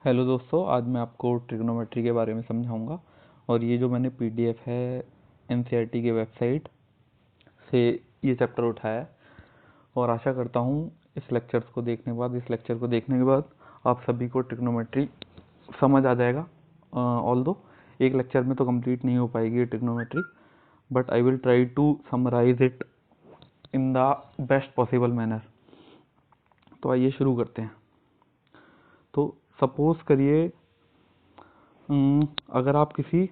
Hello दोस्तों, आज मैं आपको ट्रिग्नोमेट्री के बारे में समझाऊंगा। और ये जो मैंने पीडीएफ है एनसीईआरटी की वेबसाइट से ये चैप्टर उठाया है। और आशा करता हूँ इस लेक्चर को देखने के बाद आप सभी को ट्रिग्नोमेट्री समझ आ जाएगा। ऑल्दो एक लेक्चर में तो कंप्लीट नहीं हो पाएगी ये trigonometry, but I will try to summarise it in the best possible manner. तो आइए शुरू करते हैं। तो सपोज करिए अगर आप किसी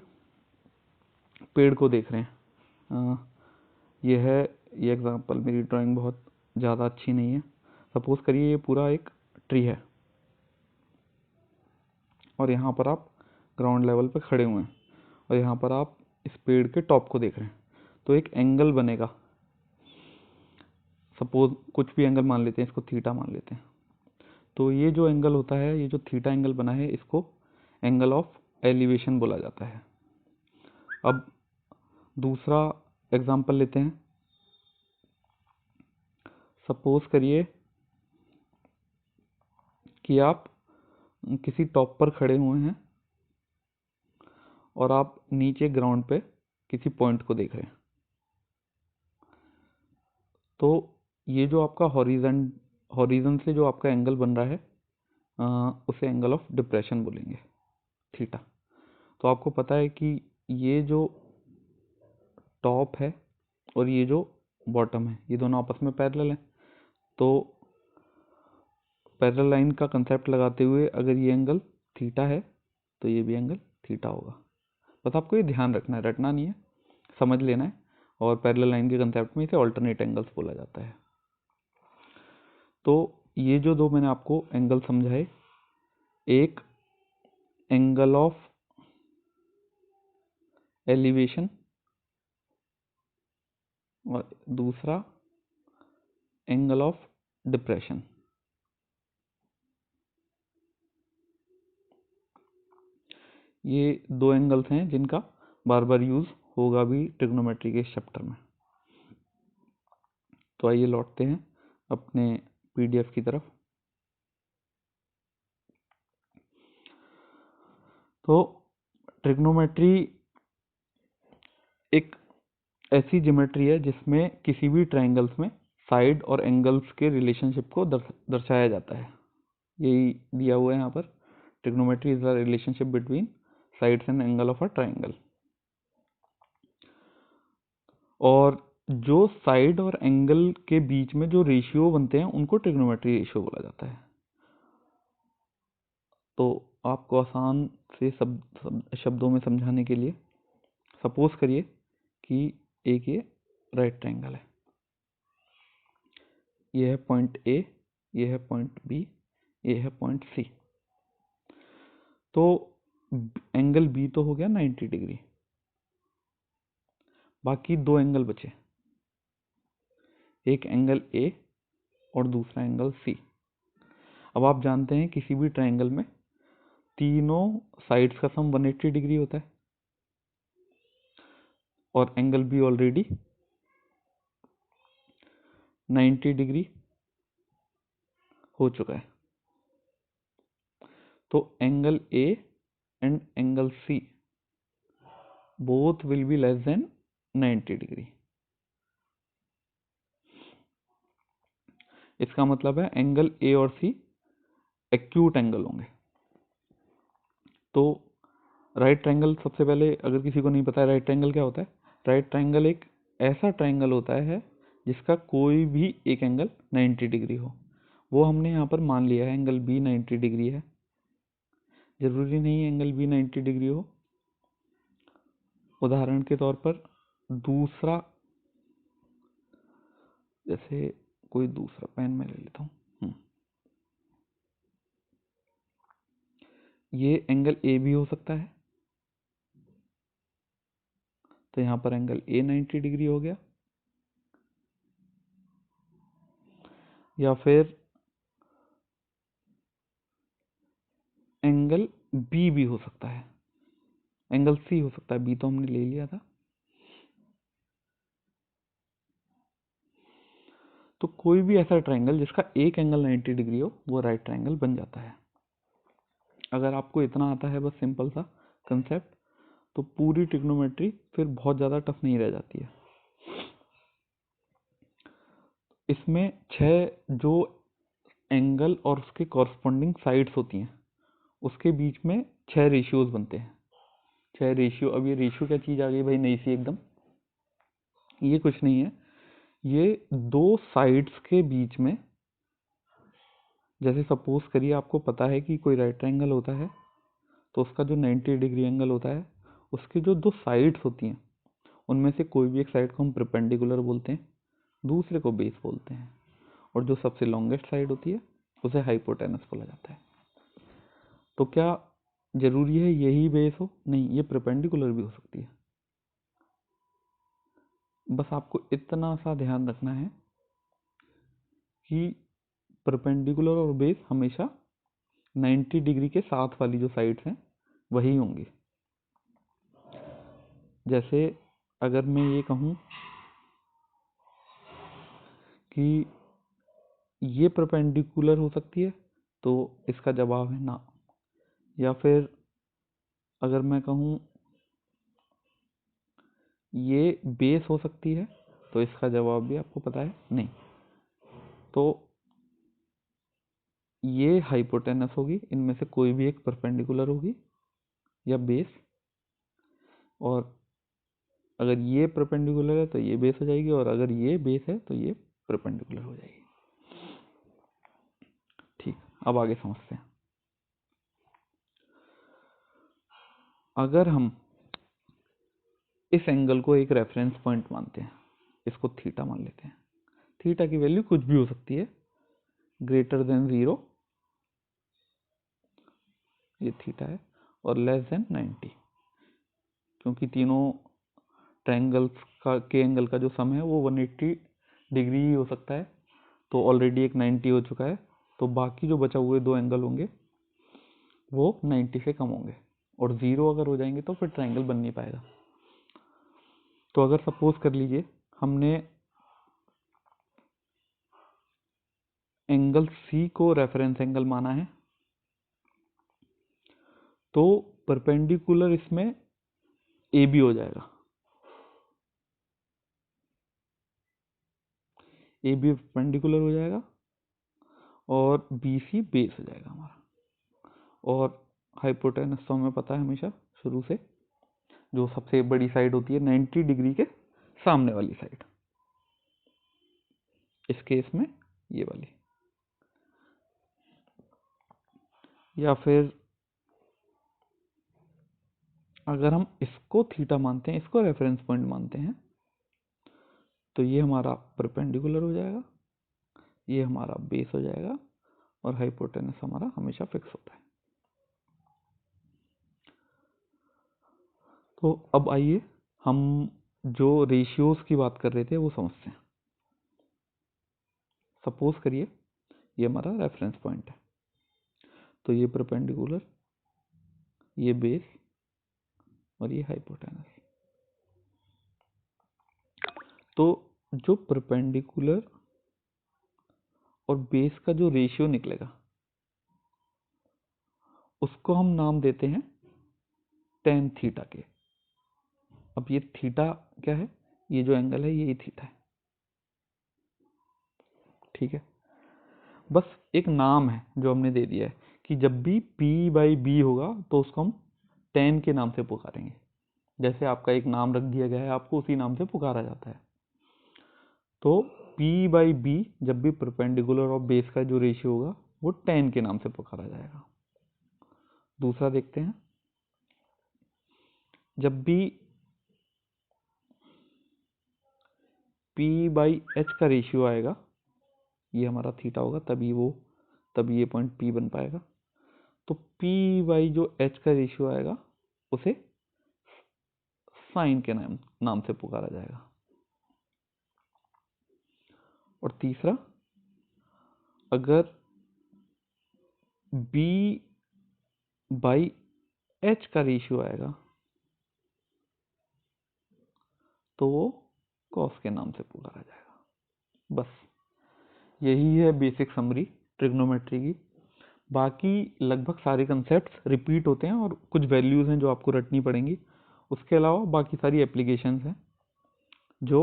पेड़ को देख रहे हैं, ये एग्जांपल, मेरी ड्राइंग बहुत ज़्यादा अच्छी नहीं है। सपोज करिए ये पूरा एक ट्री है और यहाँ पर आप ग्राउंड लेवल पे खड़े हुए हैं और यहाँ पर आप इस पेड़ के टॉप को देख रहे हैं। तो एक एंगल बनेगा, सपोज कुछ भी एंगल मान लेते हैं, इसको थीटा मान लेते हैं। तो ये जो एंगल होता है, ये जो थीटा एंगल बना है, इसको एंगल ऑफ एलिवेशन बोला जाता है। अब दूसरा एग्जांपल लेते हैं। सपोज करिए कि आप किसी टॉप पर खड़े हुए हैं और आप नीचे ग्राउंड पे किसी पॉइंट को देख रहे हैं। तो ये जो आपका हॉरिजन से जो आपका एंगल बन रहा है, उसे एंगल ऑफ डिप्रेशन बोलेंगे, थीटा। तो आपको पता है कि ये जो टॉप है और ये जो बॉटम है, ये दोनों आपस में पैरेलल हैं। तो पैरेलल लाइन का कंसेप्ट लगाते हुए अगर ये एंगल थीटा है तो ये भी एंगल थीटा होगा। बस आपको ये ध्यान रखना है, रटना नहीं है, समझ लेना है। और पैरेलल लाइन के कंसेप्ट में इसे अल्टरनेट एंगल्स बोला जाता है। तो ये जो दो मैंने आपको एंगल समझाए, एक एंगल ऑफ एलिवेशन और दूसरा एंगल ऑफ डिप्रेशन। ये दो एंगल्स हैं जिनका बार बार यूज होगा भी ट्रिग्नोमेट्री के चैप्टर में। तो आइए लौटते हैं अपने पीडीएफ की तरफ। तो ट्रिग्नोमेट्री एक ऐसी ज्योमेट्री है जिसमें किसी भी ट्रायंगल्स में साइड और एंगल्स के रिलेशनशिप को दर्शाया जाता है। यही दिया हुआ है यहाँ पर। Trigonometry is the relationship between sides and angle of a triangle. और जो साइड और एंगल के बीच में जो रेशियो बनते हैं उनको ट्रिग्नोमेट्री रेशियो बोला जाता है। तो आपको आसान से शब्दों में समझाने के लिए सपोज करिए कि एक ये राइट ट्रायंगल है, ये है पॉइंट ए, ये है पॉइंट बी, ये है पॉइंट सी। तो एंगल बी तो हो गया 90 डिग्री, बाकी दो एंगल बचे, एक एंगल ए और दूसरा एंगल सी। अब आप जानते हैं किसी भी ट्रायंगल में तीनों साइड्स का सम 180 डिग्री होता है और एंगल बी ऑलरेडी 90 डिग्री हो चुका है। तो angle a and angle c both will be less than 90 degree. इसका मतलब है एंगल ए और सी एक्यूट एंगल होंगे। तो राइट ट्रायंगल, सबसे पहले अगर किसी को नहीं पता है राइट ट्रायंगल क्या होता है, राइट ट्रायंगल एक ऐसा ट्रायंगल होता है जिसका कोई भी एक एंगल 90 डिग्री हो। वो हमने यहाँ पर मान लिया है एंगल बी 90 डिग्री है। जरूरी नहीं है एंगल बी 90 डिग्री हो। उदाहरण के तौर पर दूसरा, जैसे कोई दूसरा पेन मैं ले लेता हूँ, ये एंगल ए भी हो सकता है। तो यहाँ पर एंगल ए 90 डिग्री हो गया, या फिर एंगल बी भी हो सकता है, एंगल सी हो सकता है, बी तो हमने ले लिया था। तो कोई भी ऐसा ट्रायंगल जिसका एक एंगल 90 डिग्री हो वो राइट ट्रायंगल बन जाता है। अगर आपको इतना आता है बस सिंपल सा कंसेप्ट, तो पूरी ट्रिग्नोमेट्री फिर बहुत ज़्यादा टफ नहीं रह जाती है। इसमें 6 जो एंगल और उसके कॉरस्पॉन्डिंग साइड्स होती हैं उसके बीच में 6 रेशियोज बनते हैं। 6 रेशियो, अब ये रेशियो क्या चीज़ आ गई भाई नई सी एकदम, ये कुछ नहीं है, ये दो साइड्स के बीच में, जैसे सपोज करिए आपको पता है कि कोई राइट ट्रायंगल होता है तो उसका जो 90 डिग्री एंगल होता है उसकी जो दो साइड्स होती हैं उनमें से कोई भी एक साइड को हम परपेंडिकुलर बोलते हैं, दूसरे को बेस बोलते हैं, और जो सबसे लॉन्गेस्ट साइड होती है उसे हाइपोटेनस बोला जाता है। तो क्या जरूरी है यही बेस हो? नहीं, ये परपेंडिकुलर भी हो सकती है। बस आपको इतना सा ध्यान रखना है कि परपेंडिकुलर और बेस हमेशा 90 डिग्री के साथ वाली जो साइड्स हैं वही होंगी। जैसे अगर मैं ये कहूँ कि ये परपेंडिकुलर हो सकती है तो इसका जवाब है ना, या फिर अगर मैं कहूँ ये बेस हो सकती है तो इसका जवाब भी आपको पता है नहीं। तो ये हाइपोटेनस होगी, इनमें से कोई भी एक परपेंडिकुलर होगी या बेस, और अगर ये परपेंडिकुलर है तो ये बेस हो जाएगी, और अगर ये बेस है तो ये परपेंडिकुलर हो जाएगी। ठीक, अब आगे समझते हैं। अगर हम इस एंगल को एक रेफरेंस पॉइंट मानते हैं, इसको थीटा मान लेते हैं, थीटा की वैल्यू कुछ भी हो सकती है, ग्रेटर देन 0 ये थीटा है, और लेस देन 90, क्योंकि तीनों ट्रायंगल्स के एंगल का जो सम है वो 180 डिग्री ही हो सकता है, तो ऑलरेडी एक 90 हो चुका है, तो बाकी जो बचा हुए दो एंगल होंगे वो 90 से कम होंगे, और 0 अगर हो जाएंगे तो फिर ट्रायंगल बन नहीं पाएगा। तो अगर सपोज कर लीजिए हमने एंगल सी को रेफरेंस एंगल माना है, तो परपेंडिकुलर इसमें ए बी हो जाएगा, ए बी परपेंडिकुलर हो जाएगा, और बी सी बेस हो जाएगा हमारा। और हाइपोटेनस तो हमें पता है हमेशा शुरू से, जो सबसे बड़ी साइड होती है 90 डिग्री के सामने वाली साइड, इस केस में ये वाली। या फिर अगर हम इसको थीटा मानते हैं, इसको रेफरेंस पॉइंट मानते हैं, तो ये हमारा परपेंडिकुलर हो जाएगा, ये हमारा बेस हो जाएगा, और हाइपोटेनस हमारा हमेशा फिक्स होता है। तो अब आइए हम जो रेशियोज की बात कर रहे थे वो समझते हैं। सपोज करिए ये हमारा रेफरेंस पॉइंट है, तो ये परपेंडिकुलर, ये बेस, और ये हाइपोटेनस। तो जो परपेंडिकुलर और बेस का जो रेशियो निकलेगा उसको हम नाम देते हैं टेन थीटा के। अब ये थीटा क्या है? ये जो एंगल है यही थीटा है, ठीक है। बस एक नाम है जो हमने दे दिया है कि जब भी P बाई बी होगा तो उसको हम टेन के नाम से पुकारेंगे। जैसे आपका एक नाम रख दिया गया है, आपको उसी नाम से पुकारा जाता है। तो P बाई बी जब भी परपेंडिकुलर और बेस का जो रेशियो होगा वो टेन के नाम से पुकारा जाएगा। दूसरा देखते हैं, जब भी P बाई एच का रेशियो आएगा, ये हमारा थीटा होगा, तभी ये पॉइंट P बन पाएगा। तो P बाई जो H का रेशियो आएगा उसे साइन के नाम से पुकारा जाएगा। और तीसरा, अगर B बाई H का रेशियो आएगा तो वो कॉस के नाम से पुकारा जाएगा। बस यही है बेसिक समरी ट्रिग्नोमेट्री की। बाकी लगभग सारे कंसेप्ट्स रिपीट होते हैं और कुछ वैल्यूज़ हैं जो आपको रटनी पड़ेंगी। उसके अलावा बाकी सारी एप्लीकेशंस हैं जो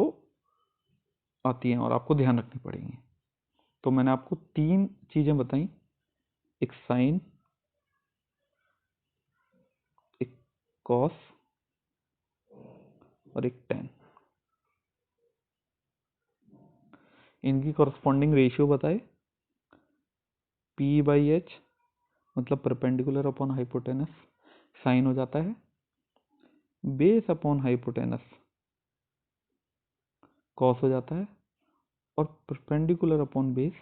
आती हैं और आपको ध्यान रखनी पड़ेंगी। तो मैंने आपको 3 चीज़ें बताई, एक साइन, एक कॉस और एक टेन। इनकी कॉरस्पॉन्डिंग रेशियो बताए, P/H मतलब परपेंडिकुलर अपॉन हाइपोटेनस साइन हो जाता है, बेस अपॉन हाइपोटेनस कॉस हो जाता है और परपेंडिकुलर अपॉन बेस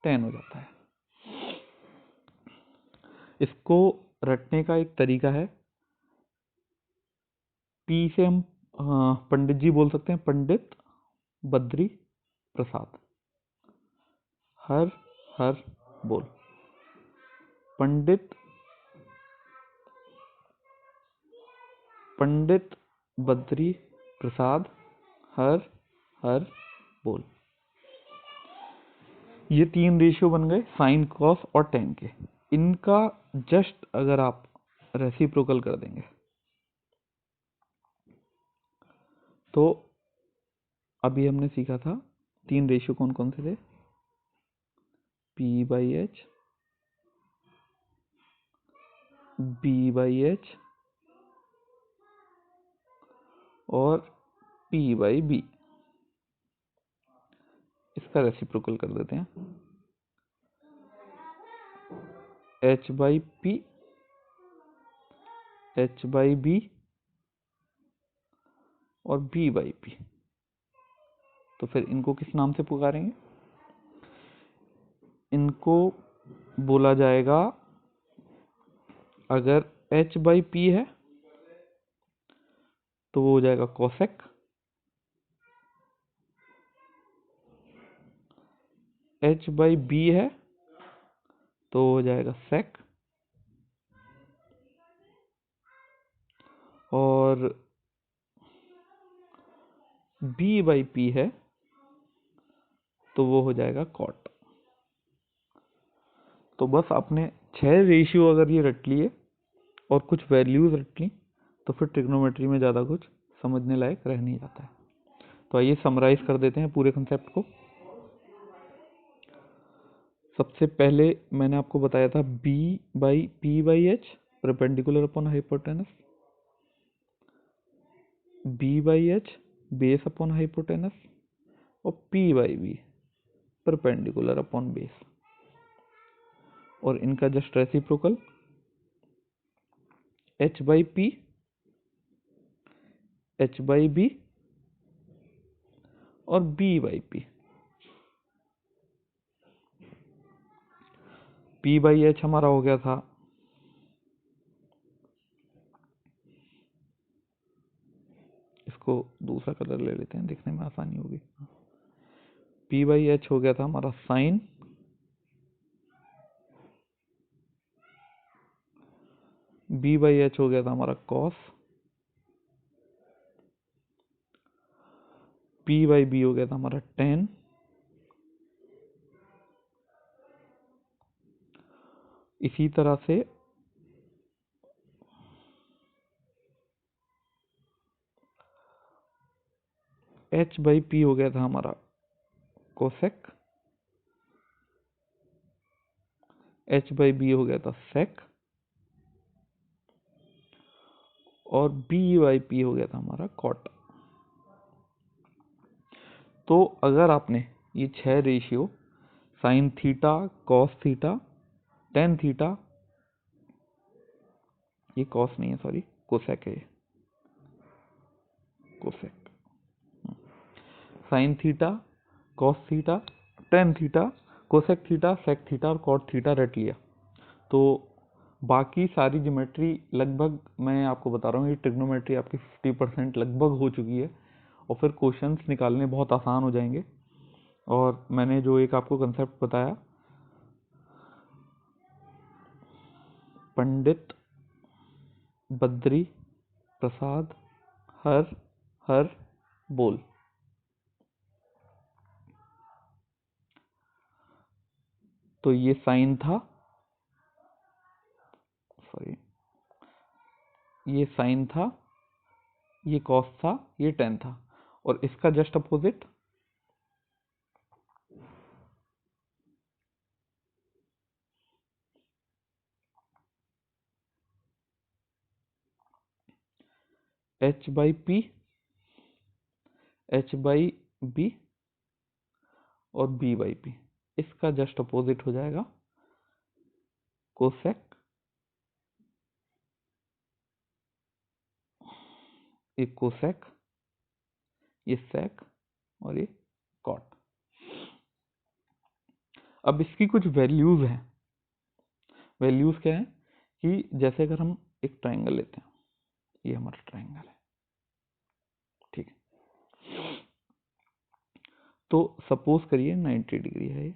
टेन हो जाता है। इसको रटने का एक तरीका है, पी से हम पंडित जी बोल सकते हैं, पंडित बद्री प्रसाद। हर हर बोल, पंडित बद्री प्रसाद हर हर बोल। ये 3 रेशियो बन गए साइन, कॉस और टेन के। इनका जस्ट अगर आप रेसिप्रोकल कर देंगे तो अभी हमने सीखा था 3 रेशियो कौन कौन से थे, P/H, B/H और P/B। इसका रेसिप्रोकल कर देते हैं, H/P, H/B और B/P। तो फिर इनको किस नाम से पुकारेंगे, इनको बोला जाएगा, अगर H/P है तो वो हो जाएगा कोसेक, H/B है तो हो जाएगा सेक, और B/P है तो वो हो जाएगा कॉट। तो बस आपने 6 रेशियो अगर ये रट लिए और कुछ वैल्यूज रट ली तो फिर ट्रिग्नोमेट्री में ज़्यादा कुछ समझने लायक रह नहीं जाता है। तो आइए समराइज कर देते हैं पूरे कंसेप्ट को। सबसे पहले मैंने आपको बताया था P/H perpendicular upon hypotenuse, B/H base upon hypotenuse और P/B परपेंडिकुलर अपॉन बेस। और इनका जस्ट रेसिप्रोकल H/P, H/B और B/P। P/H हमारा हो गया था इसको दूसरा कलर ले लेते हैं, देखने में आसानी होगी। P/H हो गया था हमारा साइन, B/H हो गया था हमारा कॉस, P/B हो गया था हमारा टेन, इसी तरह से H/P हो गया था हमारा कोसेक, H/B हो गया था सेक और B/P हो गया था हमारा कॉट। तो अगर आपने ये 6 ratio sine theta, cos theta, tan theta, ये कॉस नहीं है सॉरी कोसेक है, cosec, sine theta, cos theta, tan theta, cosec theta, sec theta और कॉट थीटा रट लिया तो बाकी सारी ज्योमेट्री लगभग मैं आपको बता रहा हूँ, ये ट्रिग्नोमेट्री आपकी 50% लगभग हो चुकी है और फिर क्वेश्चंस निकालने बहुत आसान हो जाएंगे। और मैंने जो एक आपको कंसेप्ट बताया, पंडित बद्री प्रसाद हर हर बोल, तो ये साइन था, सॉरी, ये साइन था, ये कॉस था, ये टेन था, और इसका just opposite h by p, h by b और b बाई पी, इसका जस्ट अपोजिट हो जाएगा कोसेक, ये कोसेक, ये सेक और ये कॉट। अब इसकी कुछ वैल्यूज हैं। वैल्यूज क्या है कि जैसे अगर हम एक ट्राइंगल लेते हैं, ये हमारा ट्राइंगल है, ठीक है, तो सपोज करिए 90 डिग्री है ये।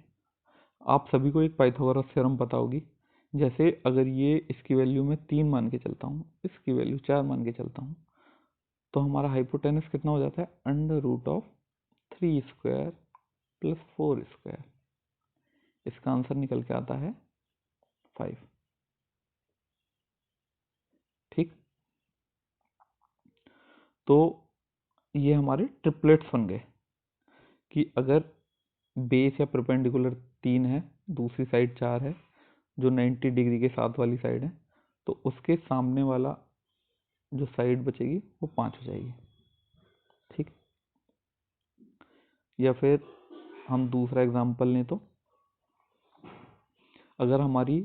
आप सभी को एक पाइथागोरस थ्योरम पता होगी। जैसे अगर ये इसकी वैल्यू में 3 मान के चलता हूँ, इसकी वैल्यू 4 मान के चलता हूँ, तो हमारा हाइपोटेनस कितना हो जाता है, under root of 3 square plus 4 square. इसका आंसर निकल के आता है 5। ठीक, तो ये हमारे ट्रिपलेट्स बन गए कि अगर बेस या परपेंडिकुलर 3 है, दूसरी साइड 4 है, जो 90 डिग्री के साथ वाली साइड है, तो उसके सामने वाला जो साइड बचेगी वो 5 हो जाएगी। ठीक, या फिर हम दूसरा एग्जांपल लें तो अगर हमारी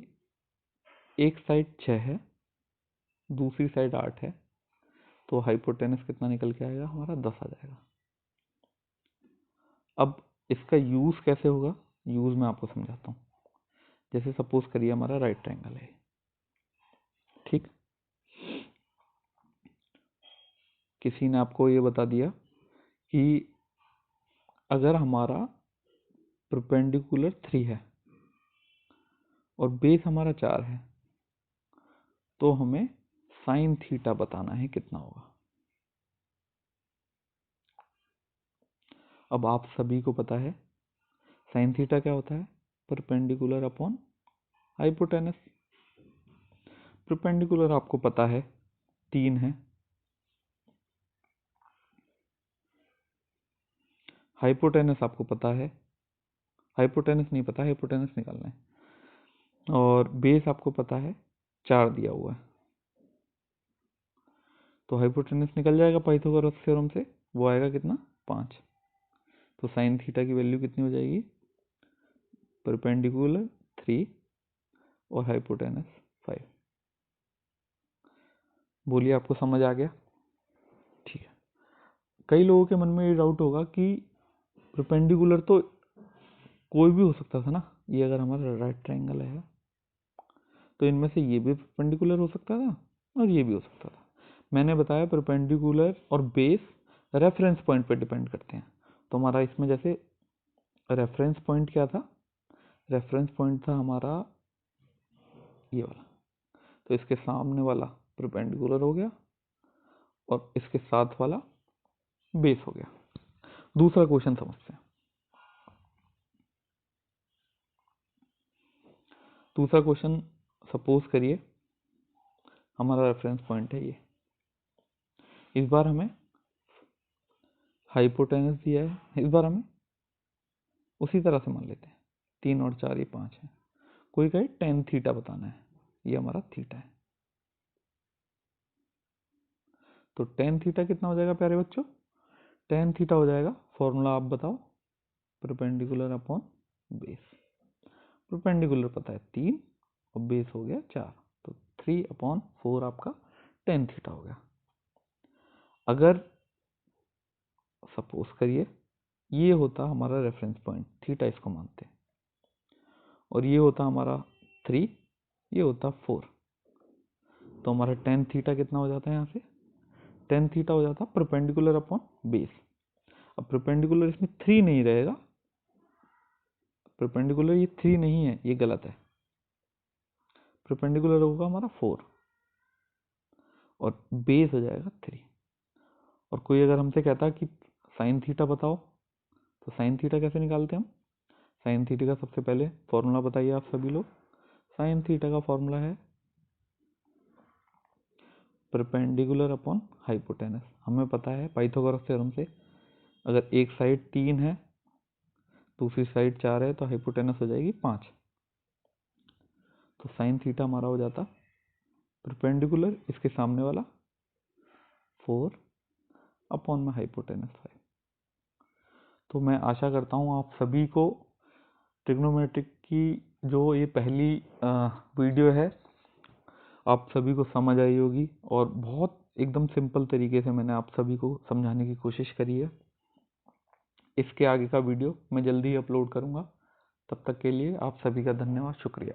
एक साइड 6 है, दूसरी साइड 8 है, तो हाइपोटेनस कितना निकल के आएगा, हमारा 10 आ जाएगा। अब इसका यूज कैसे होगा, यूज मैं आपको समझाता हूँ। जैसे सपोज करिए हमारा राइट ट्रायंगल है, ठीक, किसी ने आपको ये बता दिया कि अगर हमारा परपेंडिकुलर 3 है और बेस हमारा 4 है, तो हमें साइन थीटा बताना है कितना होगा। अब आप सभी को पता है साइन थीटा क्या होता है, परपेंडिकुलर अपॉन हाइपोटेनस। परपेंडिकुलर आपको पता है 3 है, हाइपोटेनस आपको पता है, हाइपोटेनस नहीं पता, हाइपोटेनस निकालना है, और बेस आपको पता है 4 दिया हुआ है, तो हाइपोटेनस निकल जाएगा पाइथागोरस थ्योरम से, वो आएगा कितना, 5। तो साइन थीटा की वैल्यू कितनी हो जाएगी, परपेंडिकुलर 3 और हाइपोटेनस 5। बोलिए आपको समझ आ गया। ठीक है, कई लोगों के मन में ये डाउट होगा कि परपेंडिकुलर तो कोई भी हो सकता था ना, ये अगर हमारा राइट ट्रायंगल है तो इनमें से ये भी परपेंडिकुलर हो सकता था और ये भी हो सकता था। मैंने बताया परपेंडिकुलर और बेस रेफरेंस पॉइंट पे डिपेंड करते हैं। तो हमारा इसमें जैसे रेफरेंस पॉइंट क्या था, रेफरेंस पॉइंट था हमारा ये वाला, तो इसके सामने वाला परपेंडिकुलर हो गया और इसके साथ वाला बेस हो गया। दूसरा क्वेश्चन समझते हैं। दूसरा क्वेश्चन, सपोज करिए हमारा रेफरेंस पॉइंट है ये, इस बार हमें हाइपोटेनस दिया है, इस बार हमें उसी तरह से मान लेते हैं 3 और 4 ये 5 है, कोई कहे टेन थीटा बताना है, ये हमारा थीटा है, तो टेन थीटा कितना हो जाएगा प्यारे बच्चों, टेन थीटा हो जाएगा, फॉर्मूला आप बताओ, परपेंडिकुलर अपॉन बेस। परपेंडिकुलर पता है 3 और बेस हो गया 4, तो 3/4 आपका टेन थीटा हो गया। अगर सपोज करिए ये होता हमारा रेफरेंस पॉइंट, थीटा इसको मानते हैं, और ये होता हमारा 3, ये होता 4, तो हमारा टेन थीटा कितना हो जाता है, यहाँ से टेन थीटा हो जाता परपेंडिकुलर अपॉन बेस। अब परपेंडिकुलर इसमें 3 नहीं रहेगा, परपेंडिकुलर ये 3 नहीं है, ये गलत है, परपेंडिकुलर होगा हमारा 4 और बेस हो जाएगा 3। और कोई अगर हमसे कहता कि साइन थीटा बताओ, तो साइन थीटा कैसे निकालते हैं हम, साइन थीटा का सबसे पहले फॉर्मूला बताइए आप सभी लोग, साइन थीटा का फॉर्मूला है परपेंडिकुलर अपॉन हाइपोटेनस। हमें पता है पाइथागोरस थ्योरम से, अगर एक साइड 3 है दूसरी साइड 4 है तो हाइपोटेनस हो जाएगी 5। तो साइन थीटा हमारा हो जाता परपेंडिकुलर इसके सामने वाला 4 अपॉन में हाइपोटेनस 5। तो मैं आशा करता हूँ आप सभी को ट्रिग्नोमेट्रिक की जो ये पहली वीडियो है आप सभी को समझ आई होगी, और बहुत एकदम सिंपल तरीके से मैंने आप सभी को समझाने की कोशिश करी है। इसके आगे का वीडियो मैं जल्दी ही अपलोड करूँगा। तब तक के लिए आप सभी का धन्यवाद, शुक्रिया।